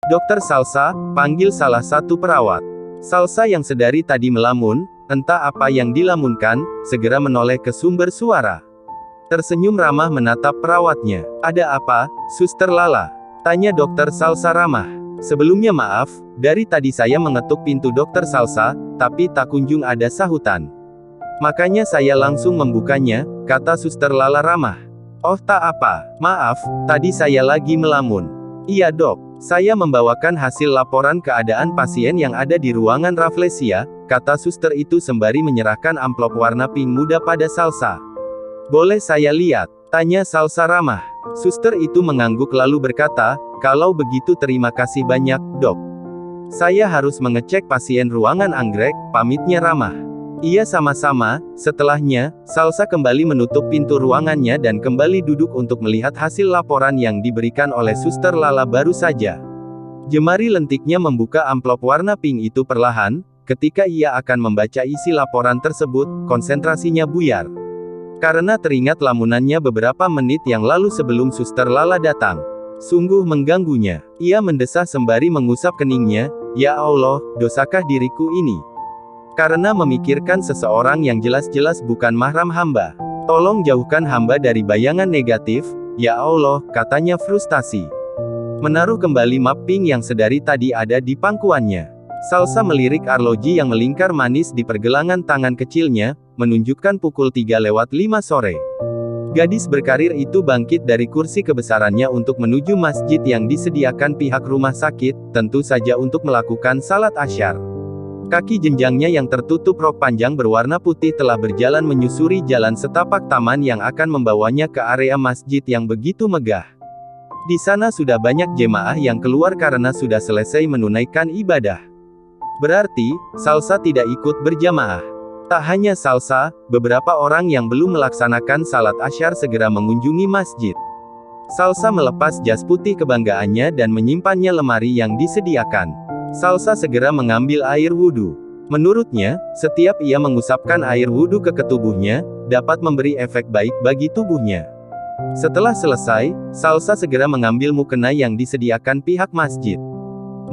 Dokter Salsa, panggil salah satu perawat. Salsa yang sedari tadi melamun, entah apa yang dilamunkan, segera menoleh ke sumber suara. Tersenyum ramah menatap perawatnya. Ada apa, Suster Lala? Tanya Dokter Salsa ramah. Sebelumnya maaf, dari tadi saya mengetuk pintu Dokter Salsa, tapi tak kunjung ada sahutan. Makanya saya langsung membukanya, kata Suster Lala ramah. Oh tak apa, maaf, tadi saya lagi melamun. Iya dok, saya membawakan hasil laporan keadaan pasien yang ada di ruangan Rafflesia, kata suster itu sembari menyerahkan amplop warna pink muda pada Salsa. Boleh saya lihat? Tanya Salsa ramah. Suster itu mengangguk lalu berkata, kalau begitu terima kasih banyak, dok. Saya harus mengecek pasien ruangan anggrek, pamitnya ramah. Iya sama-sama. Setelahnya, Salsa kembali menutup pintu ruangannya dan kembali duduk untuk melihat hasil laporan yang diberikan oleh Suster Lala baru saja. Jemari lentiknya membuka amplop warna pink itu perlahan. Ketika ia akan membaca isi laporan tersebut, konsentrasinya buyar. Karena teringat lamunannya beberapa menit yang lalu sebelum Suster Lala datang. Sungguh mengganggunya. Ia mendesah sembari mengusap keningnya, ya Allah, dosakah diriku ini? Karena memikirkan seseorang yang jelas-jelas bukan mahram hamba. Tolong jauhkan hamba dari bayangan negatif, ya Allah, katanya frustasi. Menaruh kembali map pink yang sedari tadi ada di pangkuannya. Salsa melirik arloji yang melingkar manis di pergelangan tangan kecilnya, menunjukkan pukul 3:05 sore. Gadis berkarir itu bangkit dari kursi kebesarannya untuk menuju masjid yang disediakan pihak rumah sakit, tentu saja untuk melakukan salat asyar. Kaki jenjangnya yang tertutup rok panjang berwarna putih telah berjalan menyusuri jalan setapak taman yang akan membawanya ke area masjid yang begitu megah. Di sana sudah banyak jemaah yang keluar karena sudah selesai menunaikan ibadah. Berarti, Salsa tidak ikut berjamaah. Tak hanya Salsa, beberapa orang yang belum melaksanakan salat asyar segera mengunjungi masjid. Salsa melepas jas putih kebanggaannya dan menyimpannya lemari yang disediakan. Salsa segera mengambil air wudhu. Menurutnya, setiap ia mengusapkan air wudhu ke tubuhnya, dapat memberi efek baik bagi tubuhnya. Setelah selesai, Salsa segera mengambil mukena yang disediakan pihak masjid.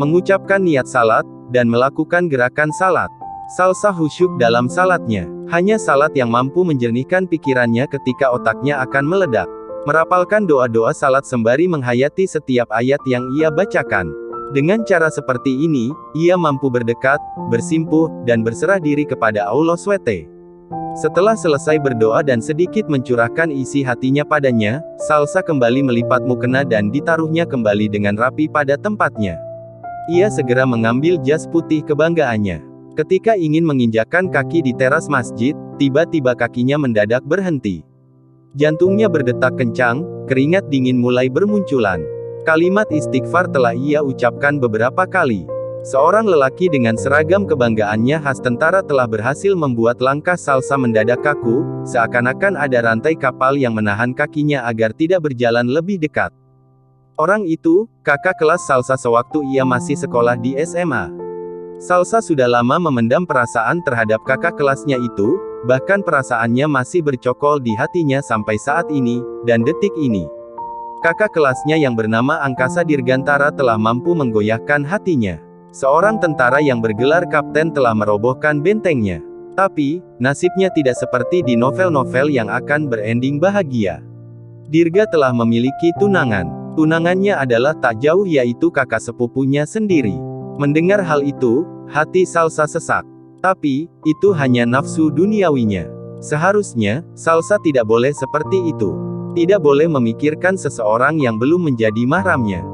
Mengucapkan niat salat, dan melakukan gerakan salat. Salsa khusyuk dalam salatnya. Hanya salat yang mampu menjernihkan pikirannya ketika otaknya akan meledak. Merapalkan doa-doa salat sembari menghayati setiap ayat yang ia bacakan. Dengan cara seperti ini, ia mampu berdekat, bersimpuh, dan berserah diri kepada Allah SWT. Setelah selesai berdoa dan sedikit mencurahkan isi hatinya padanya, Salsa kembali melipat mukena dan ditaruhnya kembali dengan rapi pada tempatnya. Ia segera mengambil jas putih kebanggaannya. Ketika ingin menginjakkan kaki di teras masjid, tiba-tiba kakinya mendadak berhenti. Jantungnya berdetak kencang, keringat dingin mulai bermunculan. Kalimat istighfar telah ia ucapkan beberapa kali. Seorang lelaki dengan seragam kebanggaannya khas tentara telah berhasil membuat langkah Salsa mendadak kaku, seakan-akan ada rantai kapal yang menahan kakinya agar tidak berjalan lebih dekat. Orang itu, kakak kelas Salsa sewaktu ia masih sekolah di SMA. Salsa sudah lama memendam perasaan terhadap kakak kelasnya itu, bahkan perasaannya masih bercokol di hatinya sampai saat ini, dan detik ini. Kakak kelasnya yang bernama Angkasa Dirgantara telah mampu menggoyahkan hatinya. Seorang tentara yang bergelar kapten telah merobohkan bentengnya. Tapi, nasibnya tidak seperti di novel-novel yang akan berending bahagia. Dirga telah memiliki tunangan. Tunangannya adalah tak jauh yaitu kakak sepupunya sendiri. Mendengar hal itu, hati Salsa sesak. Tapi, itu hanya nafsu duniawinya. Seharusnya, Salsa tidak boleh seperti itu. Tidak boleh memikirkan seseorang yang belum menjadi mahramnya.